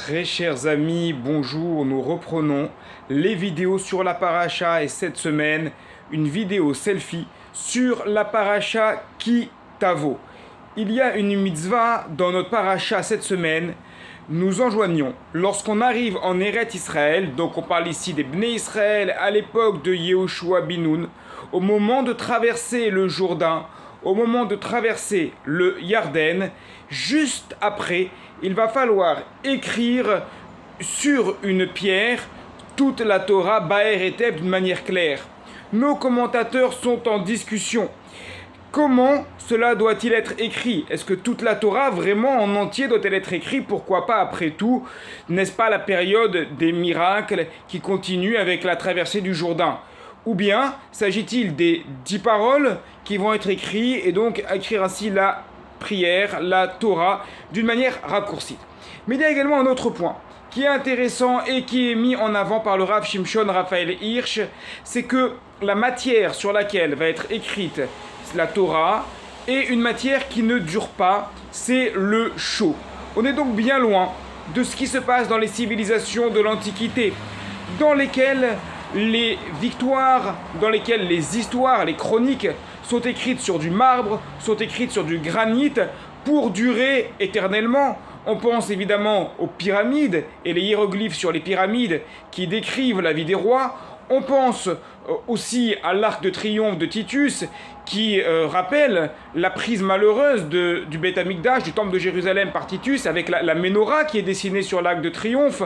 Très chers amis, bonjour, nous reprenons les vidéos sur la paracha et cette semaine, une vidéo selfie sur la paracha Ki Tavo. Il y a une mitzvah dans notre paracha cette semaine, nous enjoignons, lorsqu'on arrive en Eretz Israël, donc on parle ici des Bnei Israël à l'époque de Yehoshua bin Nun, au moment de traverser le Jourdain, au moment de traverser le Yarden, juste après, il va falloir écrire sur une pierre toute la Torah Ba'er Eteb d'une manière claire. Nos commentateurs sont en discussion. Comment cela doit-il être écrit? Est-ce que toute la Torah, vraiment en entier, doit-elle être écrite? Pourquoi pas, après tout, n'est-ce pas la période des miracles qui continue avec la traversée du Jourdain? Ou bien s'agit-il des 10 paroles qui vont être écrites et donc écrire ainsi la prière, la Torah, d'une manière raccourcie? Mais il y a également un autre point qui est intéressant et qui est mis en avant par le Rav Shimshon Raphaël Hirsch, c'est que la matière sur laquelle va être écrite la Torah est une matière qui ne dure pas, c'est le chaud. On est donc bien loin de ce qui se passe dans les civilisations de l'Antiquité, dans lesquelles les victoires, dans lesquelles les histoires, les chroniques sont écrites sur du marbre, sont écrites sur du granit pour durer éternellement. On pense évidemment aux pyramides et les hiéroglyphes sur les pyramides qui décrivent la vie des rois. On pense aussi à l'arc de triomphe de Titus qui rappelle la prise malheureuse du Beth Amikdash, du temple de Jérusalem par Titus, avec la Ménorah qui est dessinée sur l'arc de triomphe.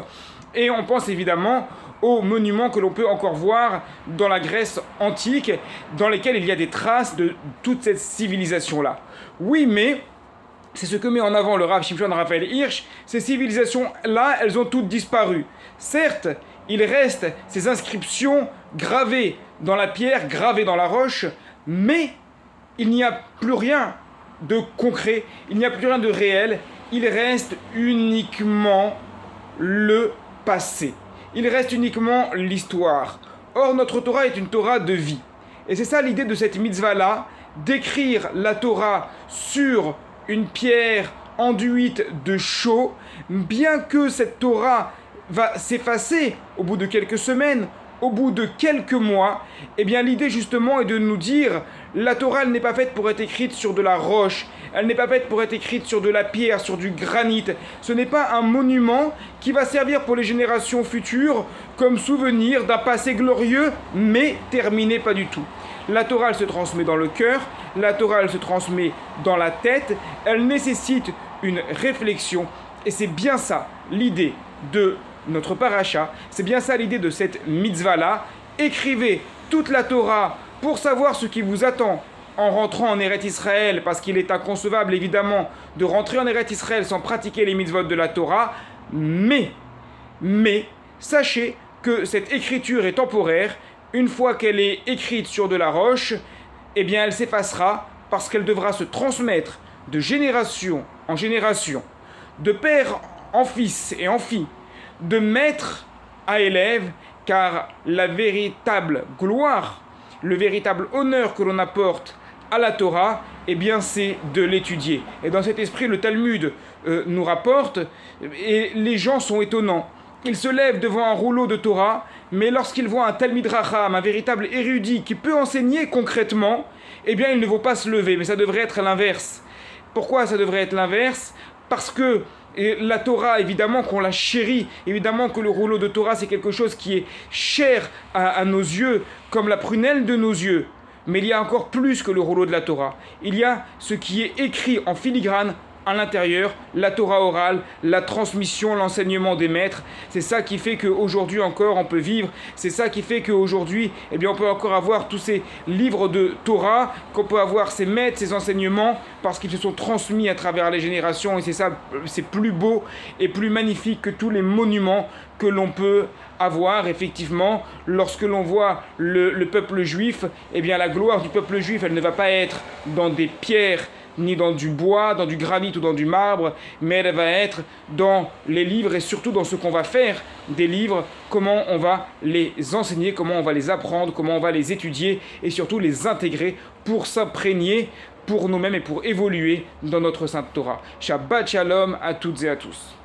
Et on pense évidemment aux monuments que l'on peut encore voir dans la Grèce antique, dans lesquels il y a des traces de toute cette civilisation-là. Oui, mais c'est ce que met en avant le Rav Shimshon Raphaël Hirsch, ces civilisations-là, elles ont toutes disparu. Certes, il reste ces inscriptions gravées dans la pierre, gravées dans la roche, mais il n'y a plus rien de concret, il n'y a plus rien de réel, il reste uniquement le passé. Il reste uniquement l'histoire. Or, notre Torah est une Torah de vie. Et c'est ça l'idée de cette mitzvah-là, d'écrire la Torah sur une pierre enduite de chaux, bien que cette Torah va s'effacer au bout de quelques semaines, au bout de quelques mois, eh bien l'idée justement est de nous dire la Torah elle n'est pas faite pour être écrite sur de la roche, elle n'est pas faite pour être écrite sur de la pierre, sur du granit. Ce n'est pas un monument qui va servir pour les générations futures comme souvenir d'un passé glorieux, mais terminé pas du tout. La Torah elle se transmet dans le cœur, la Torah elle se transmet dans la tête, elle nécessite une réflexion et c'est bien ça l'idée de notre paracha, c'est bien ça l'idée de cette mitzvah-là. Écrivez toute la Torah pour savoir ce qui vous attend en rentrant en Eretz Israël, parce qu'il est inconcevable évidemment de rentrer en Eretz Israël sans pratiquer les mitzvot de la Torah, mais sachez que cette écriture est temporaire. Une fois qu'elle est écrite sur de la roche, eh bien elle s'effacera parce qu'elle devra se transmettre de génération en génération, de père en fils et en fille, de maître à élève, car la véritable gloire, le véritable honneur que l'on apporte à la Torah, eh bien c'est de l'étudier. Et dans cet esprit, le Talmud nous rapporte, et les gens sont étonnants. Ils se lèvent devant un rouleau de Torah, mais lorsqu'ils voient un Talmid Racham, un véritable érudit qui peut enseigner concrètement, eh bien ils ne vont pas se lever, mais ça devrait être l'inverse. Pourquoi ça devrait être l'inverse? Parce que la Torah, évidemment qu'on la chérit, évidemment que le rouleau de Torah c'est quelque chose qui est cher à nos yeux, comme la prunelle de nos yeux. Mais il y a encore plus que le rouleau de la Torah. Il y a ce qui est écrit en filigrane à l'intérieur, la Torah orale, la transmission, l'enseignement des maîtres. C'est ça qui fait qu'aujourd'hui encore on peut vivre. C'est ça qui fait qu'aujourd'hui eh bien, on peut encore avoir tous ces livres de Torah, qu'on peut avoir ces maîtres, ces enseignements, parce qu'ils se sont transmis à travers les générations. Et c'est ça, c'est plus beau et plus magnifique que tous les monuments que l'on peut avoir. Effectivement, lorsque l'on voit le peuple juif, eh bien la gloire du peuple juif, elle ne va pas être dans des pierres, ni dans du bois, dans du granit ou dans du marbre, mais elle va être dans les livres et surtout dans ce qu'on va faire des livres, comment on va les enseigner, comment on va les apprendre, comment on va les étudier et surtout les intégrer pour s'imprégner pour nous-mêmes et pour évoluer dans notre Sainte Torah. Shabbat Shalom à toutes et à tous.